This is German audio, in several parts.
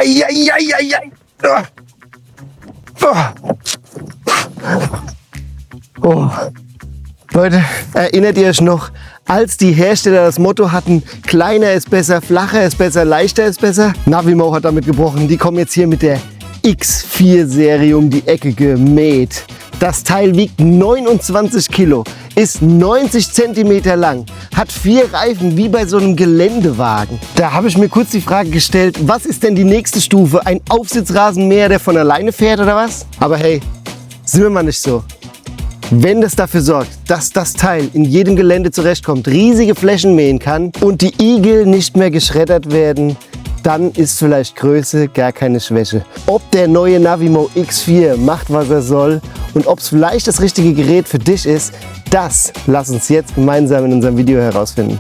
Eieieiei. Oh. Leute, erinnert ihr euch noch, als die Hersteller das Motto hatten, kleiner ist besser, flacher ist besser, leichter ist besser? Navimo hat damit gebrochen. Die kommen jetzt hier mit der X4-Serie um die Ecke gemäht. Das Teil wiegt 29 Kilo, ist 90 cm lang, hat 4 Reifen wie bei so einem Geländewagen. Da habe ich mir kurz die Frage gestellt, was ist denn die nächste Stufe? Ein Aufsitzrasenmäher, der von alleine fährt oder was? Aber hey, sind wir mal nicht so. Wenn das dafür sorgt, dass das Teil in jedem Gelände zurechtkommt, riesige Flächen mähen kann und die Igel nicht mehr geschreddert werden, dann ist vielleicht Größe gar keine Schwäche. Ob der neue Navimo X4 macht, was er soll und ob es vielleicht das richtige Gerät für dich ist, das lass uns jetzt gemeinsam in unserem Video herausfinden.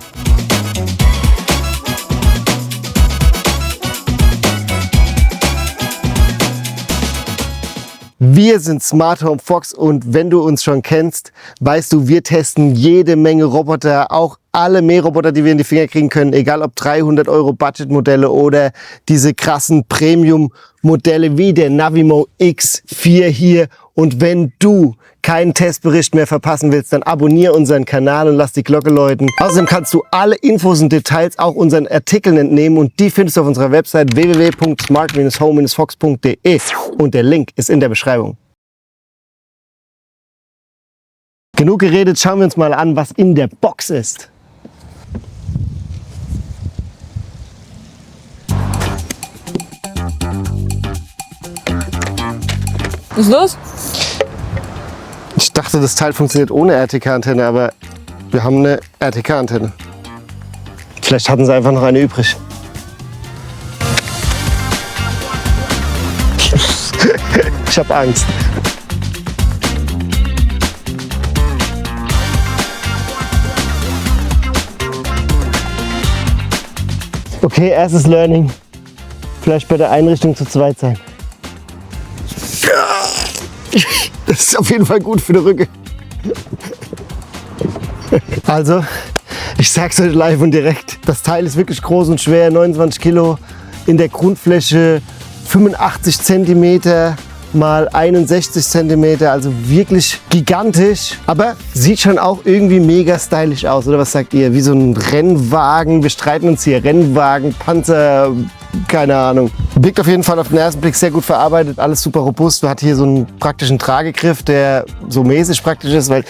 Wir sind Smart Home Fox und wenn du uns schon kennst, weißt du, wir testen jede Menge Roboter, auch alle Mähroboter, die wir in die Finger kriegen können, egal ob 300 € Budgetmodelle oder diese krassen Premium-Modelle wie der Navimo X4 hier. Und wenn du keinen Testbericht mehr verpassen willst, dann abonniere unseren Kanal und lass die Glocke läuten. Außerdem kannst du alle Infos und Details auch unseren Artikeln entnehmen und die findest du auf unserer Website www.smart-home-fox.de und der Link ist in der Beschreibung. Genug geredet, schauen wir uns mal an, was in der Box ist. Was ist los? Ich dachte, das Teil funktioniert ohne RTK-Antenne, aber wir haben eine RTK-Antenne. Vielleicht hatten sie einfach noch eine übrig. Ich habe Angst. Okay, erstes Learning. Vielleicht bei der Einrichtung zu zweit sein. Das ist auf jeden Fall gut für den Rücken. Also, ich sag's euch live und direkt. Das Teil ist wirklich groß und schwer, 29 Kilo. In der Grundfläche 85 cm mal 61 cm, also wirklich gigantisch. Aber sieht schon auch irgendwie mega stylisch aus, oder was sagt ihr? Wie so ein Rennwagen. Wir streiten uns hier. Rennwagen, Panzer, keine Ahnung. Wirkt auf jeden Fall auf den ersten Blick sehr gut verarbeitet, alles super robust. Du hast hier so einen praktischen Tragegriff, der so mäßig praktisch ist, weil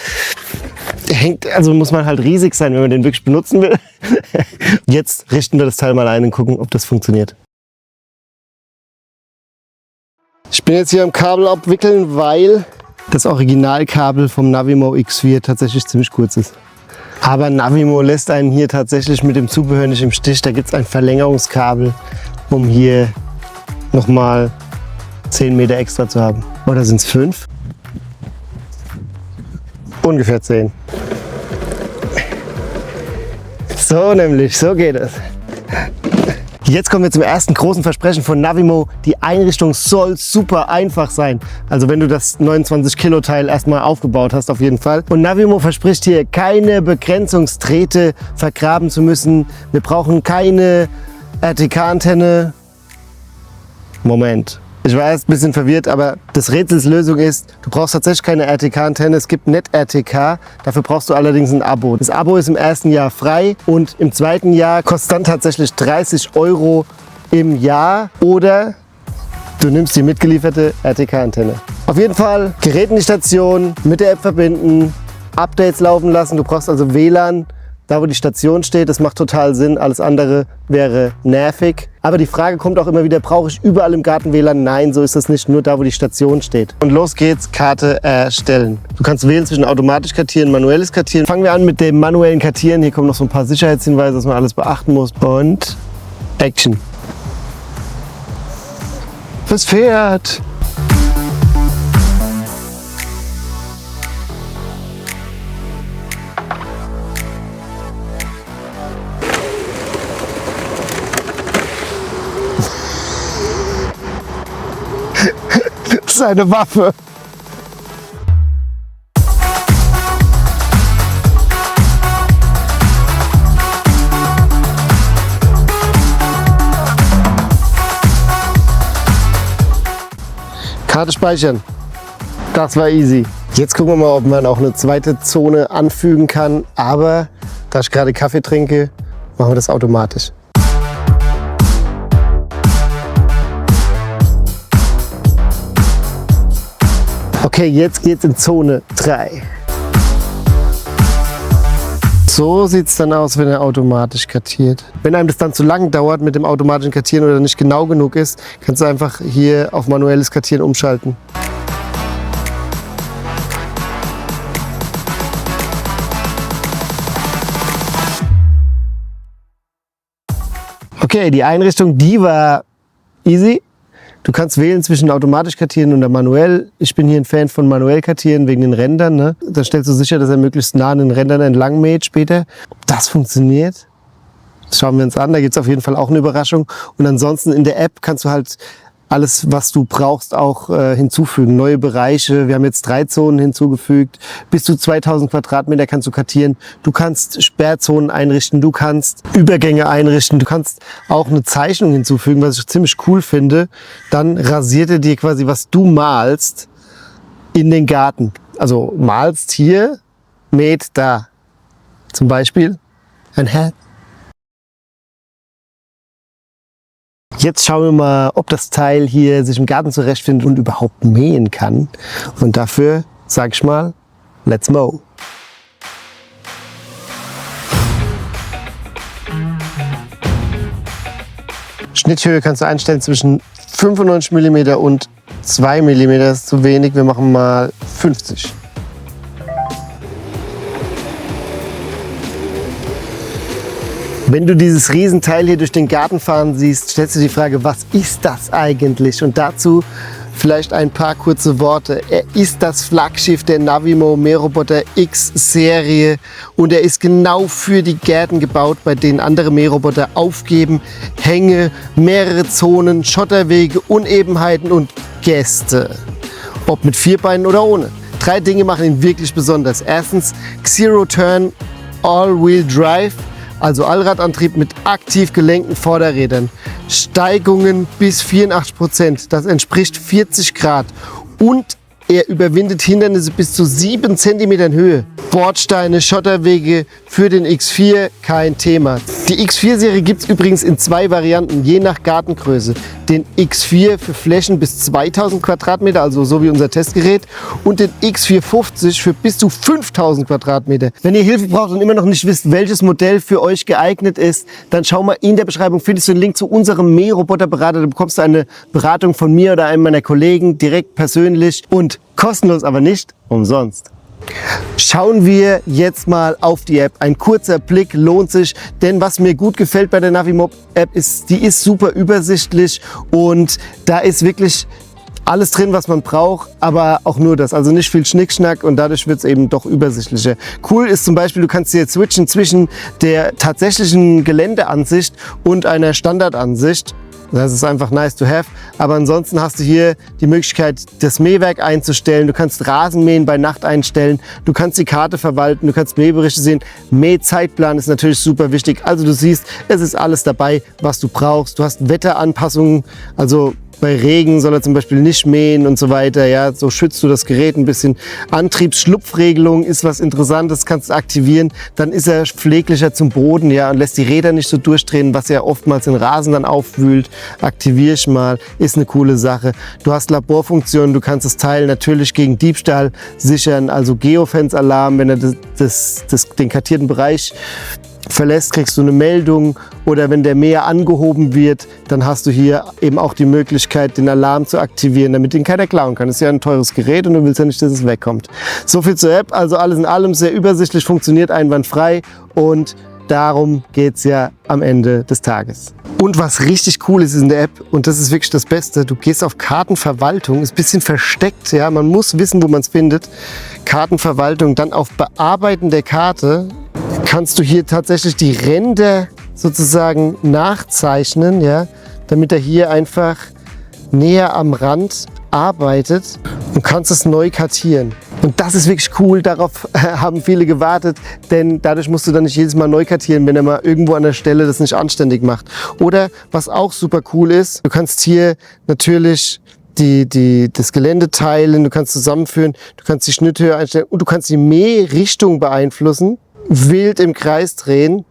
der hängt, also muss man halt riesig sein, wenn man den wirklich benutzen will. Jetzt richten wir das Teil mal ein und gucken, ob das funktioniert. Ich bin jetzt hier am Kabel abwickeln, weil das Originalkabel vom Navimo X4 tatsächlich ziemlich kurz ist. Aber Navimo lässt einen hier tatsächlich mit dem Zubehör nicht im Stich. Da gibt es ein Verlängerungskabel, um hier nochmal 10 Meter extra zu haben. Oder sind es 5? Ungefähr 10. So nämlich, so geht es. Jetzt kommen wir zum ersten großen Versprechen von Navimo. Die Einrichtung soll super einfach sein. Also wenn du das 29 Kilo Teil erstmal aufgebaut hast, auf jeden Fall. Und Navimo verspricht hier, keine Begrenzungsträte vergraben zu müssen. Wir brauchen keine RTK-Antenne. Moment. Ich war erst ein bisschen verwirrt, aber das Rätsels Lösung ist, du brauchst tatsächlich keine RTK-Antenne. Es gibt Net-RTK, dafür brauchst du allerdings ein Abo. Das Abo ist im ersten Jahr frei und im zweiten Jahr kostet dann tatsächlich 30 € im Jahr oder du nimmst die mitgelieferte RTK-Antenne. Auf jeden Fall Gerät in die Station, mit der App verbinden, Updates laufen lassen. Du brauchst also WLAN, da wo die Station steht. Das macht total Sinn, alles andere wäre nervig. Aber die Frage kommt auch immer wieder, brauche ich überall im Garten WLAN? Nein, so ist das nicht, nur da wo die Station steht. Und los geht's, Karte erstellen. Du kannst wählen zwischen automatisch kartieren, manuelles Kartieren. Fangen wir an mit dem manuellen Kartieren. Hier kommen noch so ein paar Sicherheitshinweise, was man alles beachten muss. Und Action. Das Pferd. Das ist eine Waffe. Karte speichern. Das war easy. Jetzt gucken wir mal, ob man auch eine zweite Zone anfügen kann. Aber da ich gerade Kaffee trinke, machen wir das automatisch. Okay, jetzt geht's in Zone 3. So sieht es dann aus, wenn er automatisch kartiert. Wenn einem das dann zu lang dauert mit dem automatischen Kartieren oder nicht genau genug ist, kannst du einfach hier auf manuelles Kartieren umschalten. Okay, die Einrichtung, die war easy. Du kannst wählen zwischen automatisch kartieren und manuell. Ich bin hier ein Fan von manuell kartieren wegen den Rändern. Ne? Da stellst du sicher, dass er möglichst nah an den Rändern entlang mäht später. Ob das funktioniert, das schauen wir uns an. Da gibt es auf jeden Fall auch eine Überraschung. Und ansonsten in der App kannst du halt alles, was du brauchst, auch hinzufügen. Neue Bereiche. Wir haben jetzt 3 Zonen hinzugefügt. Bis zu 2000 Quadratmeter kannst du kartieren. Du kannst Sperrzonen einrichten. Du kannst Übergänge einrichten. Du kannst auch eine Zeichnung hinzufügen, was ich ziemlich cool finde. Dann rasiert er dir quasi, was du malst, in den Garten. Also malst hier, mäht da. Zum Beispiel ein Herz. Jetzt schauen wir mal, ob das Teil hier sich im Garten zurechtfindet und überhaupt mähen kann. Und dafür sage ich mal, let's mow. Schnitthöhe kannst du einstellen zwischen 95 mm und 2 mm. Das ist zu wenig, wir machen mal 50. Wenn du dieses Riesenteil hier durch den Garten fahren siehst, stellst du die Frage, was ist das eigentlich? Und dazu vielleicht ein paar kurze Worte. Er ist das Flaggschiff der Navimo Mähroboter X-Serie und er ist genau für die Gärten gebaut, bei denen andere Mähroboter aufgeben. Hänge, mehrere Zonen, Schotterwege, Unebenheiten und Gäste. Ob mit 4 Beinen oder ohne. 3 Dinge machen ihn wirklich besonders. Erstens Zero Turn All-Wheel Drive. Also Allradantrieb mit aktiv gelenkten Vorderrädern. Steigungen bis 84%, das entspricht 40 Grad. Und er überwindet Hindernisse bis zu 7 cm Höhe. Bordsteine, Schotterwege für den X4, kein Thema. Die X4-Serie gibt es übrigens in 2 Varianten, je nach Gartengröße. Den X4 für Flächen bis 2000 Quadratmeter, also so wie unser Testgerät. Und den X450 für bis zu 5000 Quadratmeter. Wenn ihr Hilfe braucht und immer noch nicht wisst, welches Modell für euch geeignet ist, dann schau mal in der Beschreibung, findest du den Link zu unserem Mähroboterberater. Da bekommst du eine Beratung von mir oder einem meiner Kollegen direkt persönlich und kostenlos, aber nicht umsonst. Schauen wir jetzt mal auf die App. Ein kurzer Blick lohnt sich, denn was mir gut gefällt bei der Navimo App ist, die ist super übersichtlich und da ist wirklich alles drin, was man braucht, aber auch nur das. Also nicht viel Schnickschnack und dadurch wird es eben doch übersichtlicher. Cool ist zum Beispiel, du kannst hier switchen zwischen der tatsächlichen Geländeansicht und einer Standardansicht. Das ist einfach nice to have. Aber ansonsten hast du hier die Möglichkeit, das Mähwerk einzustellen. Du kannst Rasenmähen bei Nacht einstellen. Du kannst die Karte verwalten. Du kannst Mähberichte sehen. Mähzeitplan ist natürlich super wichtig. Also du siehst, es ist alles dabei, was du brauchst. Du hast Wetteranpassungen, also bei Regen soll er zum Beispiel nicht mähen und so weiter. Ja, so schützt du das Gerät ein bisschen. Antriebsschlupfregelung ist was Interessantes, kannst du aktivieren. Dann ist er pfleglicher zum Boden, ja, und lässt die Räder nicht so durchdrehen, was ja oftmals den Rasen dann aufwühlt. Aktiviere ich mal, ist eine coole Sache. Du hast Laborfunktionen, du kannst das Teil natürlich gegen Diebstahl sichern, also Geofence-Alarm, wenn er den kartierten Bereich verlässt, kriegst du eine Meldung, oder wenn der Mäher angehoben wird, dann hast du hier eben auch die Möglichkeit, den Alarm zu aktivieren, damit ihn keiner klauen kann. Das ist ja ein teures Gerät und du willst ja nicht, dass es wegkommt. So viel zur App, also alles in allem sehr übersichtlich, funktioniert einwandfrei und darum geht es ja am Ende des Tages. Und was richtig cool ist in der App, und das ist wirklich das Beste, du gehst auf Kartenverwaltung, ist ein bisschen versteckt, ja, man muss wissen, wo man es findet. Kartenverwaltung, dann auf Bearbeiten der Karte kannst du hier tatsächlich die Ränder sozusagen nachzeichnen, ja, damit er hier einfach näher am Rand arbeitet und kannst es neu kartieren. Und das ist wirklich cool, darauf haben viele gewartet, denn dadurch musst du dann nicht jedes Mal neu kartieren, wenn er mal irgendwo an der Stelle das nicht anständig macht. Oder was auch super cool ist, du kannst hier natürlich das Gelände teilen, du kannst zusammenführen, du kannst die Schnitthöhe einstellen und du kannst die Mährichtung beeinflussen, wild im Kreis drehen,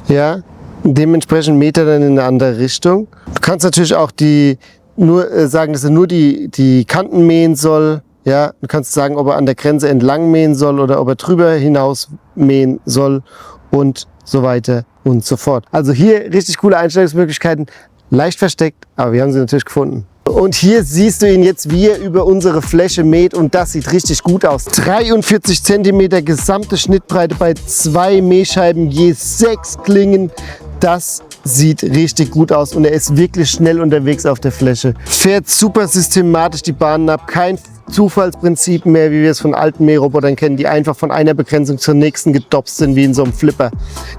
ja, dementsprechend Meter dann in eine andere Richtung. Du kannst natürlich auch sagen, dass er nur die Kanten mähen soll. Ja, du kannst sagen, ob er an der Grenze entlang mähen soll oder ob er drüber hinaus mähen soll und so weiter und so fort. Also hier richtig coole Einstellungsmöglichkeiten, leicht versteckt, aber wir haben sie natürlich gefunden. Und hier siehst du ihn jetzt, wie er über unsere Fläche mäht und das sieht richtig gut aus. 43 cm gesamte Schnittbreite bei 2 Mähscheiben, je 6 Klingen. Das sieht richtig gut aus und er ist wirklich schnell unterwegs auf der Fläche. Fährt super systematisch die Bahnen ab, kein Zufallsprinzip mehr, wie wir es von alten Mährobotern kennen, die einfach von einer Begrenzung zur nächsten gedopst sind, wie in so einem Flipper.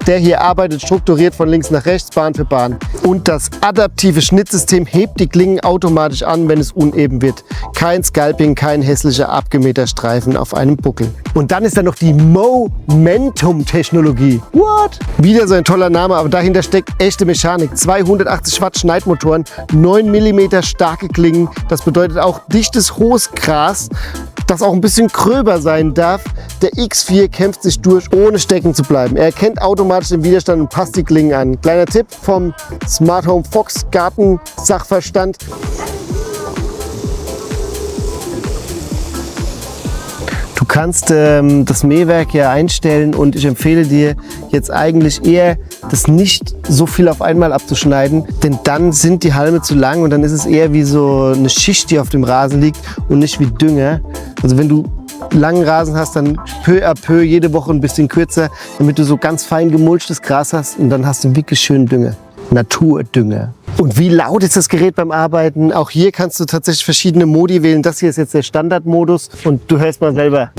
Der hier arbeitet strukturiert von links nach rechts, Bahn für Bahn. Und das adaptive Schnittsystem hebt die Klingen automatisch an, wenn es uneben wird. Kein Scalping, kein hässlicher abgemähter Streifen auf einem Buckel. Und dann ist da noch die Momentum-Technologie. What? Wieder so ein toller Name, aber dahinter steckt echte Mechanik. 280 Watt Schneidmotoren, 9 mm starke Klingen. Das bedeutet auch dichtes, hohes Gras, das auch ein bisschen gröber sein darf. Der X4 kämpft sich durch, ohne stecken zu bleiben. Er erkennt automatisch den Widerstand und passt die Klingen an. Kleiner Tipp vom Smart Home Fox Garten-Sachverstand. Du kannst das Mähwerk ja einstellen und ich empfehle dir jetzt eigentlich eher, das nicht so viel auf einmal abzuschneiden, denn dann sind die Halme zu lang und dann ist es eher wie so eine Schicht, die auf dem Rasen liegt und nicht wie Dünger. Also wenn du langen Rasen hast, dann peu à peu jede Woche ein bisschen kürzer, damit du so ganz fein gemulchtes Gras hast und dann hast du wirklich schön Dünger. Naturdünger. Und wie laut ist das Gerät beim Arbeiten? Auch hier kannst du tatsächlich verschiedene Modi wählen. Das hier ist jetzt der Standardmodus und du hörst mal selber.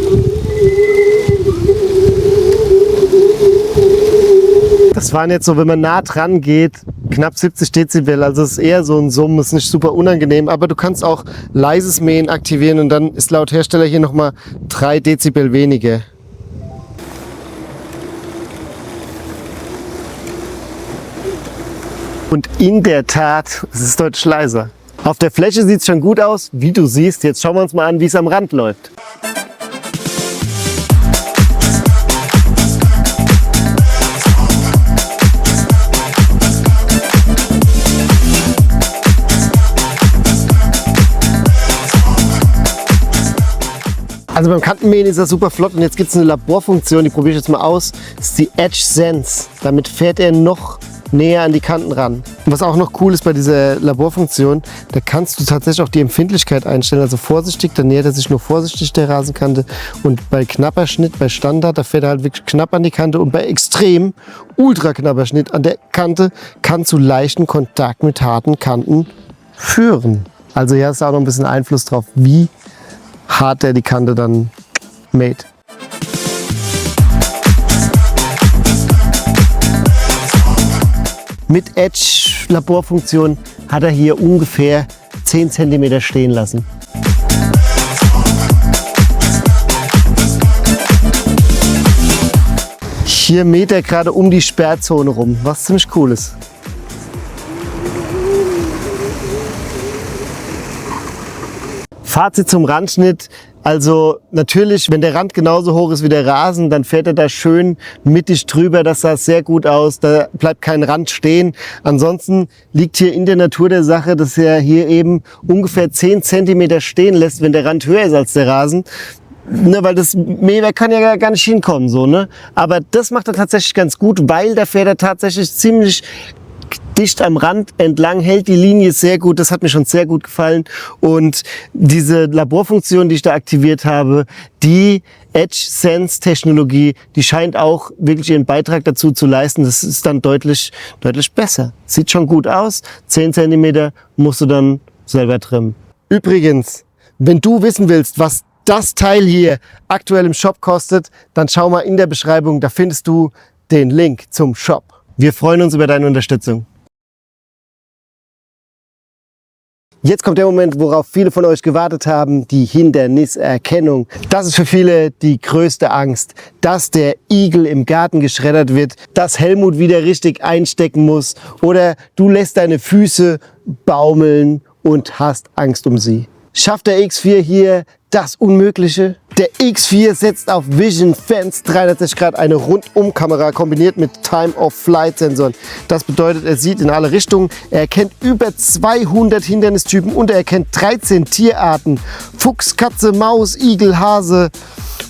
Das waren jetzt so, wenn man nah dran geht, knapp 70 Dezibel. Also es ist eher so ein Summen, ist nicht super unangenehm. Aber du kannst auch leises Mähen aktivieren und dann ist laut Hersteller hier nochmal 3 Dezibel weniger. Und in der Tat, es ist deutlich leiser. Auf der Fläche sieht es schon gut aus, wie du siehst. Jetzt schauen wir uns mal an, wie es am Rand läuft. Also beim Kantenmähen ist er super flott und jetzt gibt es eine Laborfunktion, die probiere ich jetzt mal aus. Das ist die Edge Sense. Damit fährt er noch näher an die Kanten ran. Und was auch noch cool ist bei dieser Laborfunktion, da kannst du tatsächlich auch die Empfindlichkeit einstellen. Also vorsichtig, dann nähert er sich nur vorsichtig der Rasenkante. Und bei knapper Schnitt, bei Standard, da fährt er halt wirklich knapp an die Kante. Und bei extrem, ultra knapper Schnitt an der Kante kann zu leichten Kontakt mit harten Kanten führen. Also hier hast du auch noch ein bisschen Einfluss drauf, wie hart der die Kante dann mäht. Mit Edge-Laborfunktion hat er hier ungefähr 10 cm stehen lassen. Hier mäht er gerade um die Sperrzone rum, was ziemlich cool ist. Fazit zum Randschnitt. Also natürlich, wenn der Rand genauso hoch ist wie der Rasen, dann fährt er da schön mittig drüber. Das sah sehr gut aus. Da bleibt kein Rand stehen. Ansonsten liegt hier in der Natur der Sache, dass er hier eben ungefähr 10 cm stehen lässt, wenn der Rand höher ist als der Rasen. Ne, weil das Mähwerk kann ja gar nicht hinkommen, so, ne? Aber das macht er tatsächlich ganz gut, weil da fährt er tatsächlich ziemlich dicht am Rand entlang, hält die Linie sehr gut. Das hat mir schon sehr gut gefallen. Und diese Laborfunktion, die ich da aktiviert habe, die Edge Sense Technologie, die scheint auch wirklich ihren Beitrag dazu zu leisten. Das ist dann deutlich besser. Sieht schon gut aus. 10 cm musst du dann selber trimmen. Übrigens, wenn du wissen willst, was das Teil hier aktuell im Shop kostet, dann schau mal in der Beschreibung. Da findest du den Link zum Shop. Wir freuen uns über deine Unterstützung. Jetzt kommt der Moment, worauf viele von euch gewartet haben, die Hinderniserkennung. Das ist für viele die größte Angst, dass der Igel im Garten geschreddert wird, dass Helmut wieder richtig einstecken muss oder du lässt deine Füße baumeln und hast Angst um sie. Schafft der X4 hier das Unmögliche? Der X4 setzt auf Vision Fence 360 Grad eine Rundumkamera kombiniert mit Time-of-Flight-Sensoren. Das bedeutet, er sieht in alle Richtungen, er erkennt über 200 Hindernistypen und er erkennt 13 Tierarten. Fuchs, Katze, Maus, Igel, Hase,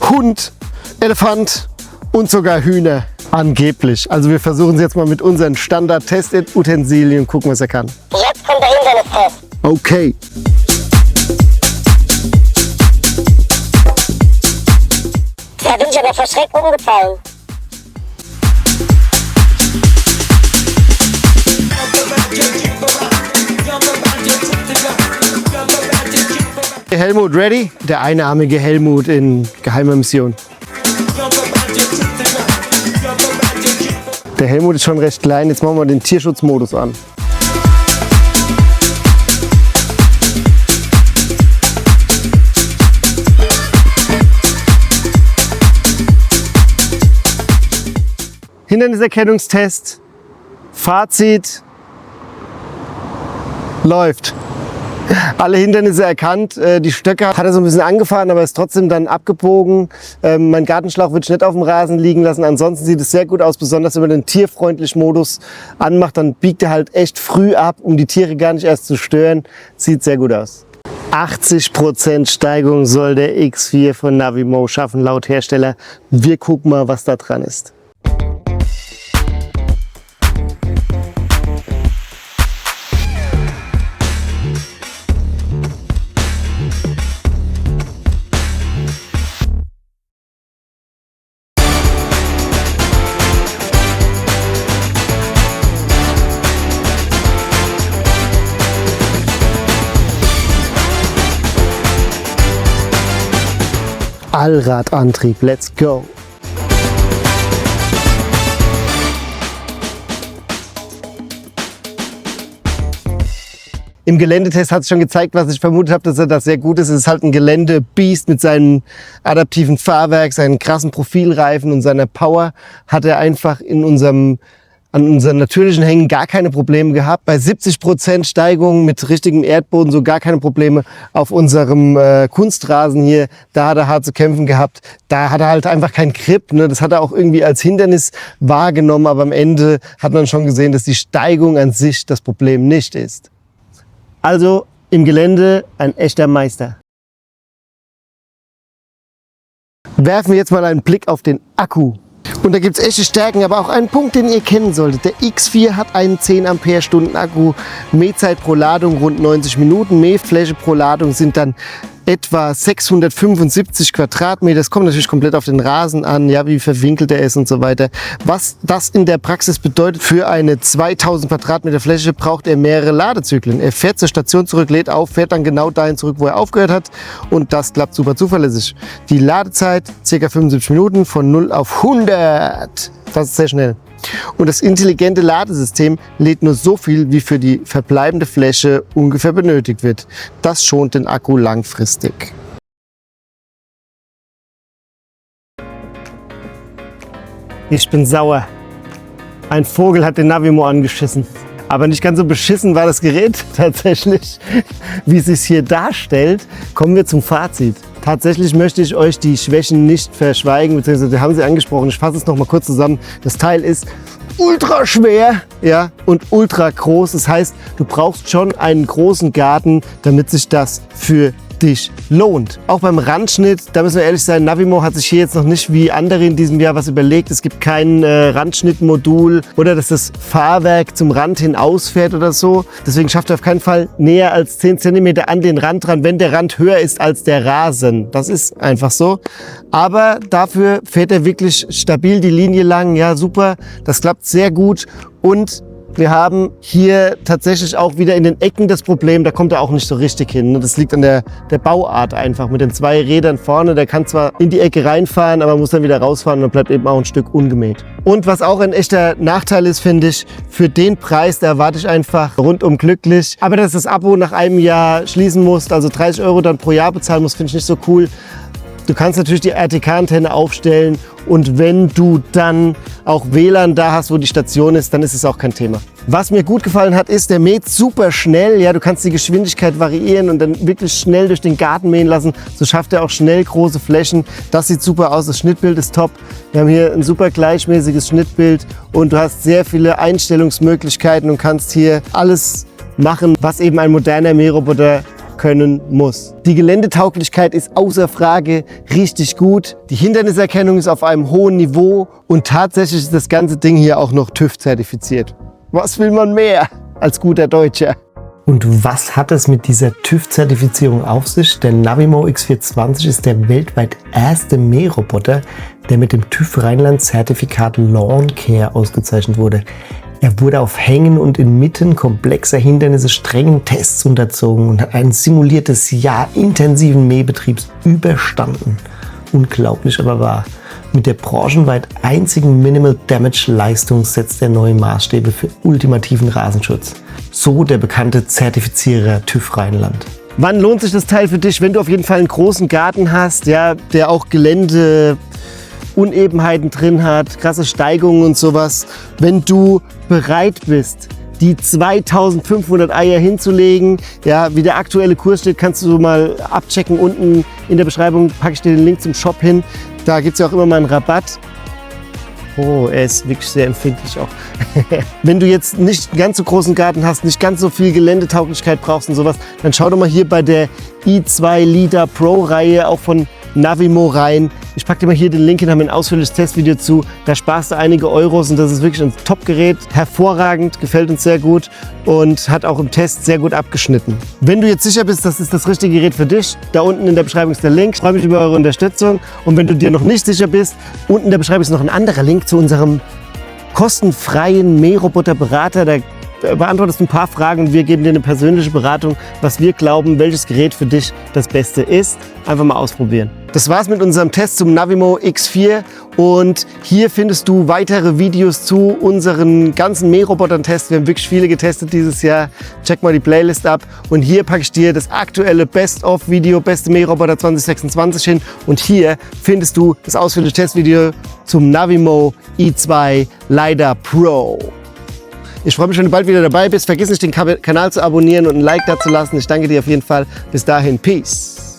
Hund, Elefant und sogar Hühner. Angeblich. Also wir versuchen es jetzt mal mit unseren Standard-Test-Utensilien und gucken, was er kann. Jetzt kommt der Hindernistest. Okay. Da bin ich aber verschreckt umgefallen. Helmut, ready? Der einarmige Helmut in geheimer Mission. Der Helmut ist schon recht klein, jetzt machen wir den Tierschutzmodus an. Hinderniserkennungstest, Fazit, läuft. Alle Hindernisse erkannt, die Stöcke hat er so ein bisschen angefahren, aber ist trotzdem dann abgebogen. Mein Gartenschlauch würde ich nicht auf dem Rasen liegen lassen, ansonsten sieht es sehr gut aus, besonders wenn man den tierfreundlichen Modus anmacht, dann biegt er halt echt früh ab, um die Tiere gar nicht erst zu stören. Sieht sehr gut aus. 80% Steigung soll der X4 von Navimo schaffen, laut Hersteller. Wir gucken mal, was da dran ist. Allradantrieb, let's go! Im Geländetest hat es schon gezeigt, was ich vermutet habe, dass er das sehr gut ist. Es ist halt ein Geländebiest mit seinem adaptiven Fahrwerk, seinen krassen Profilreifen und seiner Power. Hat er einfach an unseren natürlichen Hängen gar keine Probleme gehabt. Bei 70% Steigung mit richtigem Erdboden so gar keine Probleme. Auf unserem Kunstrasen hier, da hat er hart zu kämpfen gehabt. Da hat er halt einfach keinen Grip. Ne? Das hat er auch irgendwie als Hindernis wahrgenommen. Aber am Ende hat man schon gesehen, dass die Steigung an sich das Problem nicht ist. Also im Gelände ein echter Meister. Werfen wir jetzt mal einen Blick auf den Akku. Und da gibt es echte Stärken, aber auch einen Punkt, den ihr kennen solltet. Der X4 hat einen 10 Ampere-Stunden Akku, Mähzeit pro Ladung rund 90 Minuten, Mähfläche pro Ladung sind dann etwa 675 Quadratmeter. Das kommt natürlich komplett auf den Rasen an, ja, wie verwinkelt er ist und so weiter. Was das in der Praxis bedeutet, für eine 2000 Quadratmeter Fläche braucht er mehrere Ladezyklen. Er fährt zur Station zurück, lädt auf, fährt dann genau dahin zurück, wo er aufgehört hat und das klappt super zuverlässig. Die Ladezeit ca. 75 Minuten von 0 auf 100. Das ist sehr schnell. Und das intelligente Ladesystem lädt nur so viel, wie für die verbleibende Fläche ungefähr benötigt wird. Das schont den Akku langfristig. Ich bin sauer. Ein Vogel hat den Navimo angeschissen. Aber nicht ganz so beschissen war das Gerät tatsächlich, wie es sich hier darstellt. Kommen wir zum Fazit. Tatsächlich möchte ich euch die Schwächen nicht verschweigen, beziehungsweise wir haben sie angesprochen. Ich fasse es noch mal kurz zusammen. Das Teil ist ultra schwer, ja, und ultra groß. Das heißt, du brauchst schon einen großen Garten, damit sich das für dich lohnt. Auch beim Randschnitt, da müssen wir ehrlich sein, Navimo hat sich hier jetzt noch nicht wie andere in diesem Jahr was überlegt. Es gibt kein Randschnittmodul oder dass das Fahrwerk zum Rand hin ausfährt oder so. Deswegen schafft er auf keinen Fall näher als 10 cm an den Rand dran, wenn der Rand höher ist als der Rasen. Das ist einfach so. Aber dafür fährt er wirklich stabil die Linie lang. Ja, super. Das klappt sehr gut. Und wir haben hier tatsächlich auch wieder in den Ecken das Problem, da kommt er auch nicht so richtig hin. Das liegt an der Bauart einfach. Mit den 2 Rädern vorne, der kann zwar in die Ecke reinfahren, aber muss dann wieder rausfahren und dann bleibt eben auch ein Stück ungemäht. Und was auch ein echter Nachteil ist, finde ich, für den Preis, da erwarte ich einfach rundum glücklich. Aber dass das Abo nach einem Jahr schließen muss, also 30 € dann pro Jahr bezahlen muss, finde ich nicht so cool. Du kannst natürlich die RTK-Antenne aufstellen und wenn du dann auch WLAN da hast, wo die Station ist, dann ist es auch kein Thema. Was mir gut gefallen hat, ist, der mäht super schnell. Ja, du kannst die Geschwindigkeit variieren und dann wirklich schnell durch den Garten mähen lassen. So schafft er auch schnell große Flächen. Das sieht super aus. Das Schnittbild ist top. Wir haben hier ein super gleichmäßiges Schnittbild und du hast sehr viele Einstellungsmöglichkeiten und kannst hier alles machen, was eben ein moderner Mähroboter können muss. Die Geländetauglichkeit ist außer Frage richtig gut. Die Hinderniserkennung ist auf einem hohen Niveau und tatsächlich ist das ganze Ding hier auch noch TÜV zertifiziert. Was will man mehr als guter Deutscher? Und was hat es mit dieser TÜV-Zertifizierung auf sich? Der Navimo X420 ist der weltweit erste Mähroboter, der mit dem TÜV Rheinland-Zertifikat Lawn Care ausgezeichnet wurde. Er wurde auf Hängen und inmitten komplexer Hindernisse strengen Tests unterzogen und hat ein simuliertes Jahr intensiven Mähbetriebs überstanden. Unglaublich, aber wahr. Mit der branchenweit einzigen Minimal Damage Leistung setzt er neue Maßstäbe für ultimativen Rasenschutz. So der bekannte Zertifizierer TÜV Rheinland. Wann lohnt sich das Teil für dich? Wenn du auf jeden Fall einen großen Garten hast, ja, der auch Unebenheiten drin hat, krasse Steigungen und sowas. Wenn du bereit bist, die 2500 Eier hinzulegen, ja, wie der aktuelle Kurs steht, kannst du mal abchecken. Unten in der Beschreibung packe ich dir den Link zum Shop hin. Da gibt es ja auch immer mal einen Rabatt. Oh, er ist wirklich sehr empfindlich auch. Wenn du jetzt nicht einen ganz so großen Garten hast, nicht ganz so viel Geländetauglichkeit brauchst und sowas, dann schau doch mal hier bei der i2 Leader Pro Reihe auch von Navimo rein. Ich packe dir mal hier den Link hin, haben ein ausführliches Testvideo zu. Da sparst du einige Euros und das ist wirklich ein Top-Gerät. Hervorragend, gefällt uns sehr gut und hat auch im Test sehr gut abgeschnitten. Wenn du jetzt sicher bist, das ist das richtige Gerät für dich, da unten in der Beschreibung ist der Link. Ich freue mich über eure Unterstützung. Und wenn du dir noch nicht sicher bist, unten in der Beschreibung ist noch ein anderer Link zu unserem kostenfreien Mähroboter-Berater. Da beantwortest du ein paar Fragen und wir geben dir eine persönliche Beratung, was wir glauben, welches Gerät für dich das Beste ist. Einfach mal ausprobieren. Das war's mit unserem Test zum Navimo X4 und hier findest du weitere Videos zu unseren ganzen Mährobotern-Tests. Wir haben wirklich viele getestet dieses Jahr. Check mal die Playlist ab und hier packe ich dir das aktuelle Best-of-Video, beste Mähroboter 2026 hin und hier findest du das ausführliche Testvideo zum Navimo i2 Leader Pro. Ich freue mich, wenn du bald wieder dabei bist. Vergiss nicht, den Kanal zu abonnieren und ein Like da zu lassen. Ich danke dir auf jeden Fall. Bis dahin, Peace.